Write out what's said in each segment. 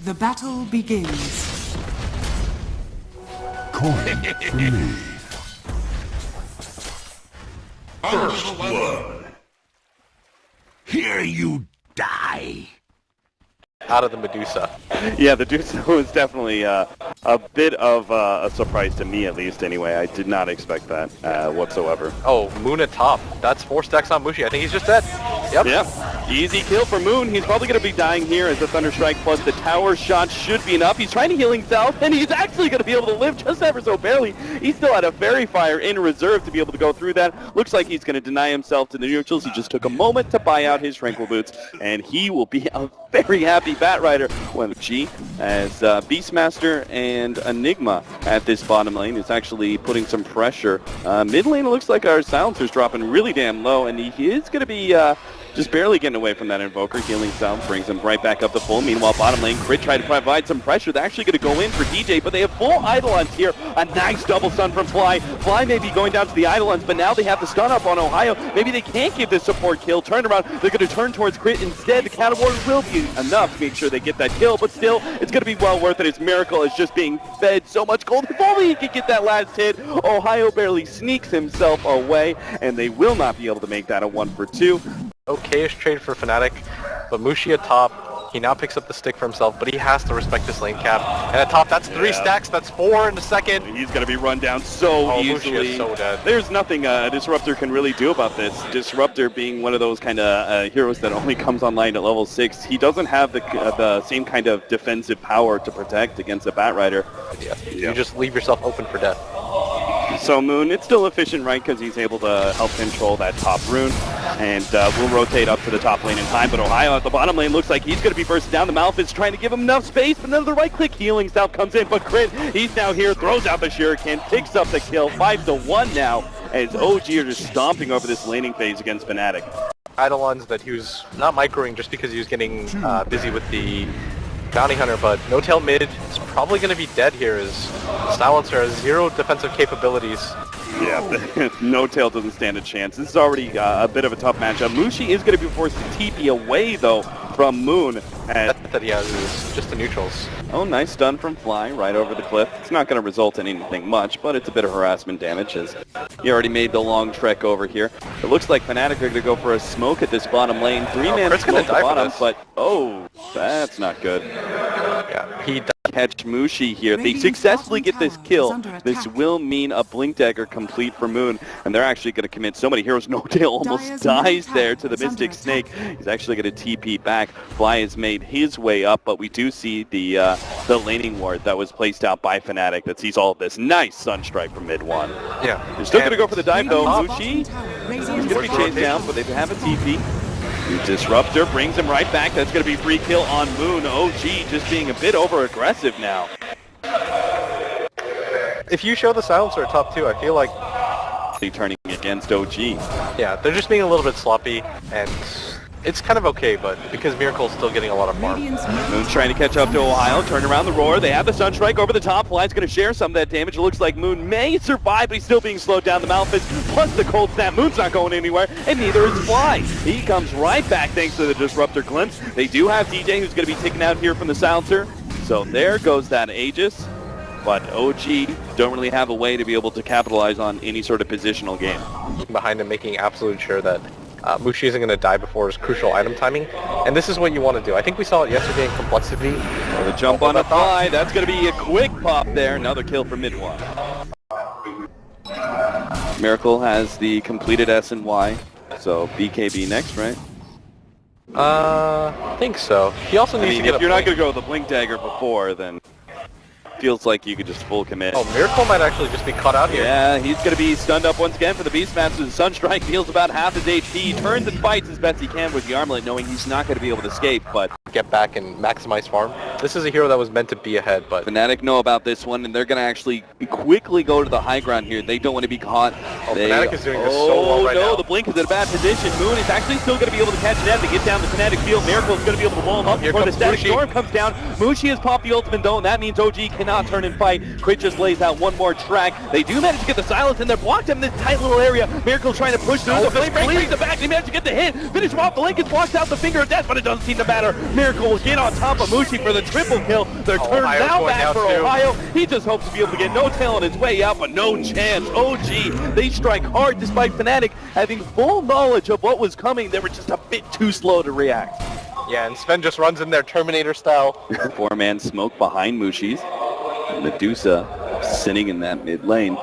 The battle begins. Coin for me. First blood. Here you die. Out of the Medusa. Yeah, the Medusa was definitely a bit of a surprise to me, at least. Anyway, I did not expect that whatsoever. Oh, Moon at top. That's 4 stacks on Mushi. I think he's just dead. Yep. Yeah, easy kill for Moon. He's probably going to be dying here as the Thunder Strike plus the tower shot should be enough. He's trying to heal himself, and he's actually going to be able to live just ever so barely. He still had a Fairy Fire in reserve to be able to go through that. Looks like he's going to deny himself to the neutrals. He just took a moment to buy out his Tranquil Boots, and he will be a very happy Bat Rider when G as Beastmaster and Enigma at this bottom lane is actually putting some pressure. Mid lane, it looks like our silencer's dropping really damn low, and he is going to be just barely getting away from that Invoker. Healing Sound brings him right back up to full. Meanwhile, bottom lane, Crit tried to provide some pressure. They're actually going to go in for DJ, but they have full Eidolons here. A nice double stun from Fly. Fly may be going down to the Eidolons, but now they have the stun up on Ohio. Maybe they can't give this support kill. Turn around. They're going to turn towards Crit instead. The Counter Ward will be enough to make sure they get that kill, but still, it's going to be well worth it. His Miracle is just being fed so much gold. If only he could get that last hit. Ohio barely sneaks himself away, and they will not be able to make that a 1-for-2. Okay-ish trade for Fnatic, but Mushi at top, he now picks up the stick for himself, but he has to respect this lane cap. And at top, that's 3 stacks, that's 4 in the second. He's going to be run down so easily. Mushi is so dead. There's nothing Disruptor can really do about this. Disruptor being one of those kind of heroes that only comes online at level 6. He doesn't have the same kind of defensive power to protect against a Bat Rider. Yeah. You just leave yourself open for death. So Moon, it's still efficient, right, because he's able to help control that top rune, and we'll rotate up to the top lane in time, but Ohio at the bottom lane looks like he's going to be bursting down. The Malphite's trying to give him enough space, but then the right-click healing stuff comes in, but Crit, he's now here, throws out the Shuriken, picks up the kill, 5-1 now, as OG are just stomping over this laning phase against Fnatic. Eidolons that he was not microing just because he was getting busy with the Bounty Hunter, but No Tail mid is probably going to be dead here as Silencer has 0 defensive capabilities. Yeah, No Tail doesn't stand a chance. This is already a bit of a tough matchup. Mushi is going to be forced to TP away, though, from Moon. That he has is just the neutrals. Oh, nice stun from Fly right over the cliff. It's not going to result in anything much, but it's a bit of harassment damage as he already made the long trek over here. It looks like Fnatic are going to go for a smoke at this bottom lane. 3-man smoke at the bottom, but oh, that's not good. Yeah, he catch Mushi here. They successfully get this kill. This will mean a Blink Dagger complete for Moon, and they're actually going to commit so many heroes. No Tail almost dies there to the Mystic Snake. He's actually going to TP back. Fly has made his way up, but we do see the laning ward that was placed out by Fnatic that sees all of this. Nice Sunstrike from mid one. Yeah. They're still going to go for the dive though. Mushi is going to be chased down, but they have a TP. Disruptor brings him right back. That's going to be free kill on Moon. OG just being a bit over-aggressive now. If you show the Silencer at top 2, I feel like turning against OG. Yeah, they're just being a little bit sloppy, and it's kind of okay, but because Miracle's still getting a lot of farm. Moon's trying to catch up to Ohio, turn around the roar. They have the Sunstrike over the top. Fly's going to share some of that damage. It looks like Moon may survive, but he's still being slowed down. The Malphite plus the Cold Snap. Moon's not going anywhere, and neither is Fly. He comes right back thanks to the Disruptor glimpse. They do have DJ who's going to be taken out here from the Silencer. So there goes that Aegis. But OG don't really have a way to be able to capitalize on any sort of positional game. Behind him, making absolute sure that Mushi isn't going to die before his crucial item timing, and this is what you want to do. I think we saw it yesterday in Complexity. The jump on a Fly, that's going to be a quick pop there. Another kill for mid one. Miracle has the completed S and Y, so BKB next, right? I think so. He also needs to get if you're not going to go with the Blink Dagger before, then feels like you could just full commit. Oh, Miracle might actually just be cut out here. Yeah, he's going to be stunned up once again for the Beastmaster. The Sunstrike deals about half his HP. He turns and fights as best he can with the armlet, knowing he's not going to be able to escape, but get back and maximize farm. This is a hero that was meant to be ahead, but Fnatic know about this one, and they're going to actually quickly go to the high ground here. They don't want to be caught. Oh, Fnatic is doing this so well right now. The Blink is in a bad position. Moon is actually still going to be able to catch it as they get down the Fnatic field. Miracle is going to be able to wall him up before the Static Storm comes down. Mushi has popped the ultimate though, and that means OG cannot turn and fight. Crit just lays out one more track. They do manage to get the silence, and they're blocked in this tight little area. Miracle trying to push through. The Flame Break leads the back. They manage to get the hit. Finish him off. The Link is blocked out the finger of death, but it doesn't seem to matter. Miracle will get on top of Mushi for the triple kill. They're turned Ohio's now going back down for too. Ohio. He just hopes to be able to get No Tail on his way out, but no chance. OG, they strike hard despite Fnatic having full knowledge of what was coming. They were just a bit too slow to react. Yeah, and Sven just runs in there Terminator style. Four-man smoke behind Mushi's. Medusa sitting in that mid lane.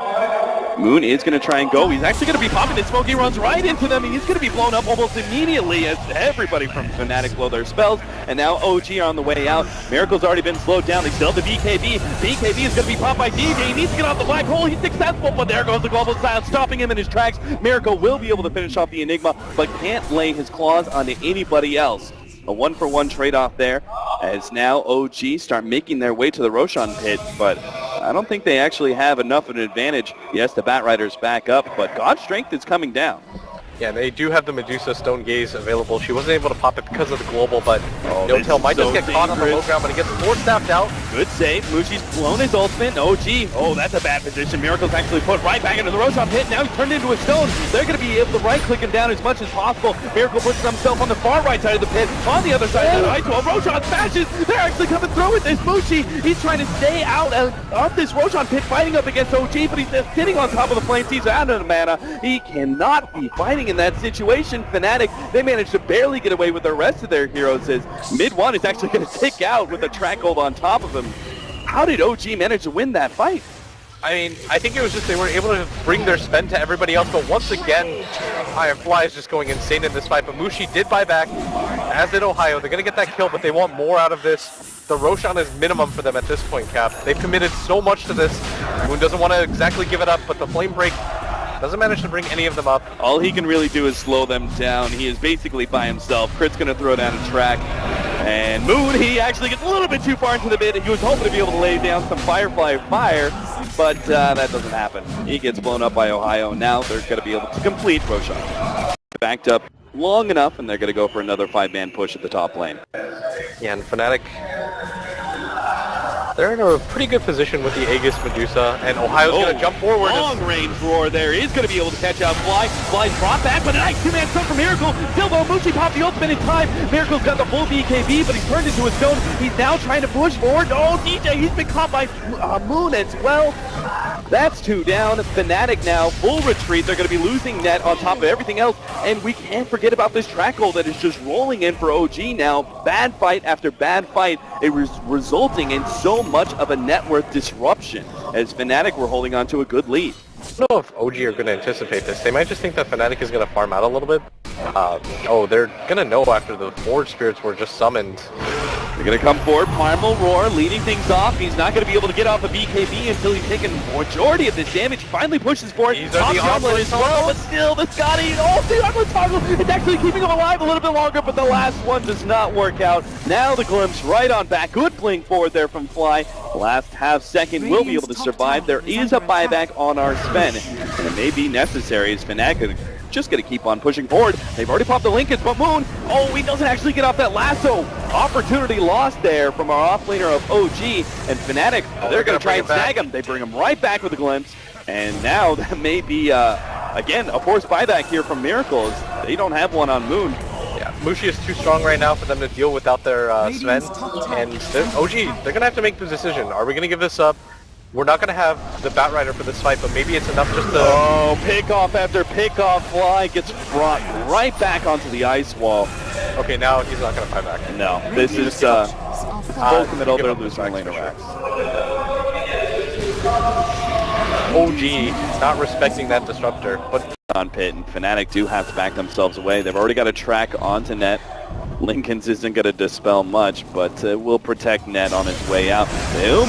Moon is going to try and go. He's actually going to be popping his smoke. He runs right into them. He's going to be blown up almost immediately as everybody from Fnatic blow their spells. And now OG are on the way out. Miracle's already been slowed down. They still have the BKB. BKB is going to be popped by DJ. He needs to get off the black hole. He's successful, but there goes the global silence, stopping him in his tracks. Miracle will be able to finish off the Enigma, but can't lay his claws onto anybody else. A one-for-one trade-off there, as now OG start making their way to the Roshan pit, but I don't think they actually have enough of an advantage. Yes, the Batrider's back up, but God's Strength is coming down. Yeah, they do have the Medusa Stone Gaze available. She wasn't able to pop it because of the global, but No Tail might just get caught on the low ground, but he gets force-staffed out. Good save. Mushi's blown his ultimate. OG. Oh, that's a bad position. Miracle's actually put right back into the Roshan pit. Now he's turned into a stone. They're going to be able to right-click him down as much as possible. Miracle puts himself on the far right side of the pit. On the other side of the ice wall, Roshan smashes. They're actually coming through with this. Mushi, he's trying to stay out of this Roshan pit, fighting up against OG, but he's just sitting on top of the flames. He's out of mana. He cannot be fighting in that situation. Fnatic, they managed to barely get away with the rest of their heroes as mid one is actually going to tick out with a track hold on top of him. How did OG manage to win that fight? I mean, I think it was just they were able to bring their spend to everybody else, but once again, Firefly is just going insane in this fight, but Mushi did buy back, as did Ohio. They're going to get that kill, but they want more out of this. The Roshan is minimum for them at this point, Cap. They've committed so much to this. Moon doesn't want to exactly give it up, but the Flame Break doesn't manage to bring any of them up. All he can really do is slow them down. He is basically by himself. Crit's going to throw down a track. And Moon, he actually gets a little bit too far into the bit. He was hoping to be able to lay down some Firefly fire, but that doesn't happen. He gets blown up by Ohio. Now they're going to be able to complete Roshan. Backed up long enough, and they're going to go for another 5-man push at the top lane. Yeah, and Fnatic, they're in a pretty good position with the Aegis Medusa, and Ohio's going to jump forward. Long-range roar there. He's going to be able to catch out Fly. Fly's brought back, but a nice two-man stun from Miracle. Still though, Mushi popped the ultimate in time. Miracle's got the full BKB, but he's turned into a stone. He's now trying to push forward. Oh, DJ, he's been caught by Moon as well. That's two down. Fnatic now, full retreat. They're going to be losing net on top of everything else. And we can't forget about this track hole that is just rolling in for OG now. Bad fight after bad fight. It was resulting in so much of a net worth disruption as Fnatic were holding on to a good lead. I don't know if OG are going to anticipate this. They might just think that Fnatic is going to farm out a little bit. They're going to know after the Forge Spirits were just summoned. They're going to come forward. Primal Roar leading things off. He's not going to be able to get off a BKB until he's taken majority of this damage. He finally pushes forward. He's on the Armlet as well, but still, the Scotty, the Armlet toggle. It's actually keeping him alive a little bit longer, but the last one does not work out. Now the glimpse right on back. Good blink forward there from Fly. Last half second will be able to survive. There is a buyback on our spend, and it may be necessary as Fnatic just going to keep on pushing forward. They've already popped the Lincolns, but Moon, he doesn't actually get off that lasso. Opportunity lost there from our offlaner of OG, and Fnatic, they're going to try and snag him. They bring him right back with a glimpse, and now that may be, again, a forced buyback here from Miracles. They don't have one on Moon. Yeah, Mushi is too strong right now for them to deal without their Sven, and OG, they're going to have to make the decision. Are we going to give this up? We're not going to have the Batrider for this fight, but maybe it's enough just to... Oh, pick-off after pick-off. Fly gets brought right back onto the ice wall. Okay, now he's not going to fight back. No, this is both in the middle. They're losing lane racks. OG not respecting that disruptor, but... On pit, and Fnatic do have to back themselves away. They've already got a track onto net. Lincoln's isn't going to dispel much, but will protect net on his way out.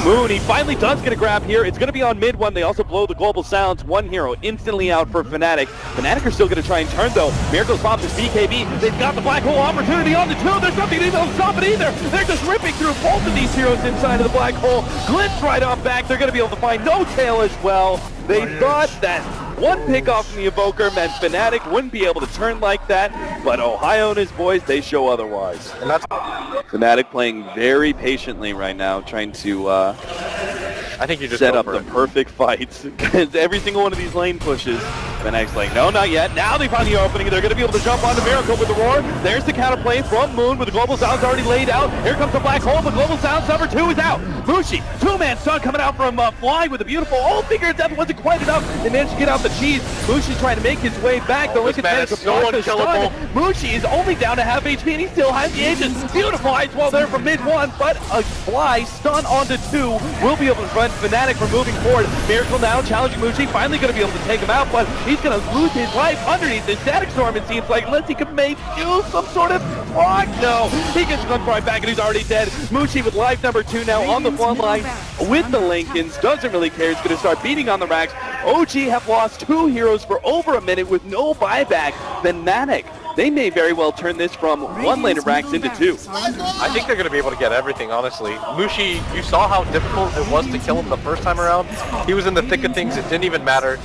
Moon, he finally does get a grab here. It's going to be on mid one. They also blow the global silence. One hero instantly out for Fnatic. Fnatic are still going to try and turn, though. Miracle's popped his BKB. They've got the black hole opportunity on the two. There's nothing to be able to stop it either. They're just ripping through both of these heroes inside of the black hole. Glitch right on back. They're going to be able to find No Tail as well. They thought that one pick off from the Evoker meant Fnatic wouldn't be able to turn like that, but Ohio and his boys, they show otherwise. And that's Fnatic playing very patiently right now, trying to I think you just set up the perfect fights, because every single one of these lane pushes Fnatic's like, no, not yet. Now they find the opening. They're going to be able to jump onto Miracle with the roar. There's the counterplay from Moon with the Global Sounds already laid out. Here comes the Black Hole. The Global Sounds number 2 is out. Mushi, two-man stun coming out from Fly with a beautiful old finger. Death wasn't quite enough. They managed to get out the cheese. Mushi's trying to make his way back. The Lincoln man managed is to so block the unkillable. stun. Mushi is only down to half HP and he still has the Aegis. Beautiful ice wall there from mid 1, but a Fly stun onto 2 will be able to prevent Fnatic from moving forward. Miracle now challenging Mushi, finally going to be able to take him out, but he's going to lose his life underneath the Static Storm, it seems like, unless he can make use some sort of block. No, he gets gunned right back and he's already dead. Mushi with life number 2 now on the front line with the Lincolns, doesn't really care, he's going to start beating on the racks. OG have lost 2 heroes for over a minute with no buyback. Fnatic, they may very well turn this from 1 lane of racks into 2. I think they're going to be able to get everything, honestly. Mushi, you saw how difficult it was to kill him the first time around. He was in the thick of things, it didn't even matter.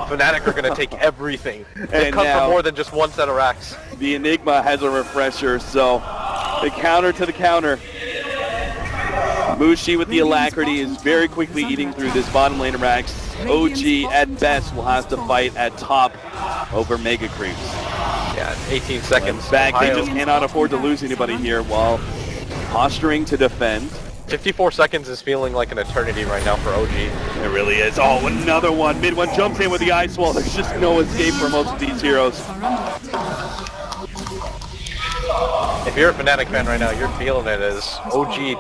Fnatic are going to take everything. They come for more than just 1 set of racks. The Enigma has a refresher, so the counter to the counter. Mushi with the alacrity is very quickly eating through this bottom lane of racks. OG at best will have to fight at top over Mega Creeps. Yeah, 18 seconds. Back, they just cannot afford to lose anybody here while posturing to defend. 54 seconds is feeling like an eternity right now for OG. It really is. Oh, another one. Mid 1 jumps in with the ice wall. There's just no escape for most of these heroes. If you're a Fnatic fan right now, you're feeling it as OG,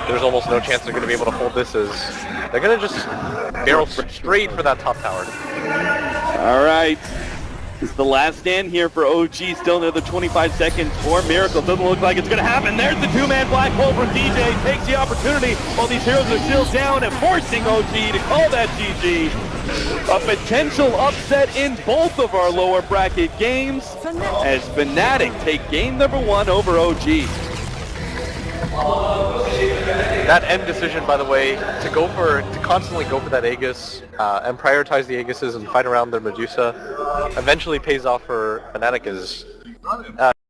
there's almost no chance they're going to be able to hold this as they're going to just barrel straight for that top tower. All right. This is the last stand here for OG. Still another 25 seconds for Miracle. Doesn't look like it's going to happen. There's the 2-man Black Hole from DJ. Takes the opportunity while these heroes are still down and forcing OG to call that GG. A potential upset in both of our lower bracket games as Fnatic take game number 1 over OG. That end decision, by the way, to constantly go for that Aegis and prioritize the Aegises and fight around their Medusa, eventually pays off for Fnatic as